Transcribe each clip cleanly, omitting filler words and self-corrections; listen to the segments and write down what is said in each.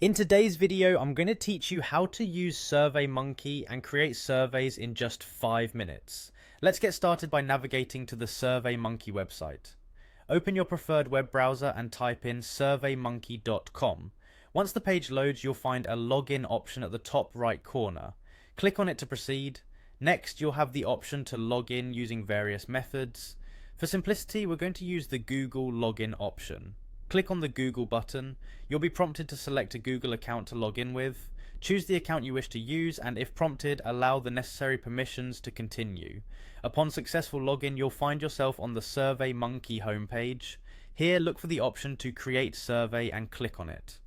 In today's video, I'm going to teach you how to use SurveyMonkey and create surveys in just 5 minutes. Let's get started by navigating to the SurveyMonkey website. Open your preferred web browser and type in surveymonkey.com. Once the page loads, you'll find a login option at the top right corner. Click on it to proceed. Next, you'll have the option to log in using various methods. For simplicity, we're going to use the Google login option. Click on the Google button. You'll be prompted to select a Google account to log in with. Choose the account you wish to use and, if prompted, allow the necessary permissions to continue. Upon successful login, you'll find yourself on the SurveyMonkey homepage. Here, look for the option to create survey and click on it.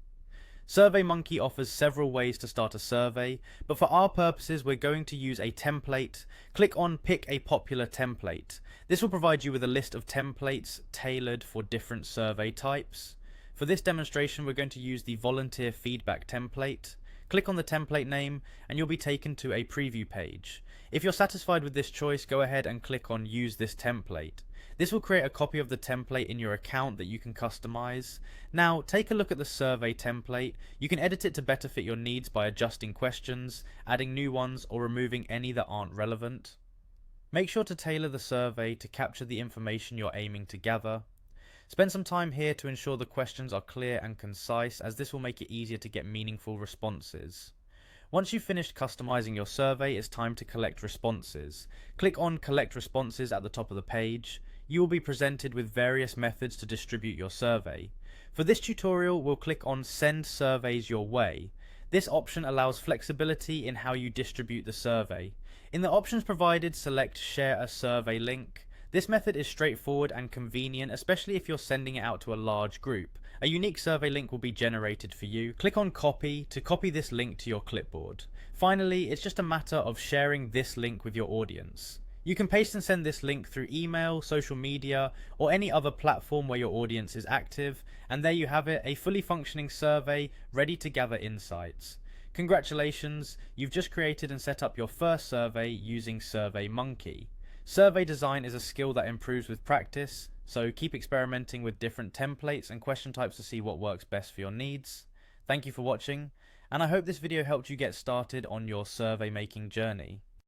SurveyMonkey offers several ways to start a survey, but for our purposes we're going to use a template. Click on Pick a Popular Template. This will provide you with a list of templates tailored for different survey types. For this demonstration we're going to use the Volunteer Feedback template. Click on the template name and you'll be taken to a preview page. If you're satisfied with this choice, go ahead and click on Use this template. This will create a copy of the template in your account that you can customize. Now, take a look at the survey template. You can edit it to better fit your needs by adjusting questions, adding new ones, or removing any that aren't relevant. Make sure to tailor the survey to capture the information you're aiming to gather. Spend some time here to ensure the questions are clear and concise, as this will make it easier to get meaningful responses. Once you've finished customizing your survey, it's time to collect responses. Click on Collect Responses at the top of the page. You will be presented with various methods to distribute your survey. For this tutorial, we'll click on Send Surveys Your Way. This option allows flexibility in how you distribute the survey. In the options provided, select Share a Survey link. This method is straightforward and convenient, especially if you're sending it out to a large group. A unique survey link will be generated for you. Click on Copy to copy this link to your clipboard. Finally, it's just a matter of sharing this link with your audience. You can paste and send this link through email, social media, or any other platform where your audience is active, and there you have it, a fully functioning survey ready to gather insights. Congratulations, you've just created and set up your first survey using SurveyMonkey. Survey design is a skill that improves with practice, so keep experimenting with different templates and question types to see what works best for your needs. Thank you for watching, and I hope this video helped you get started on your survey making journey.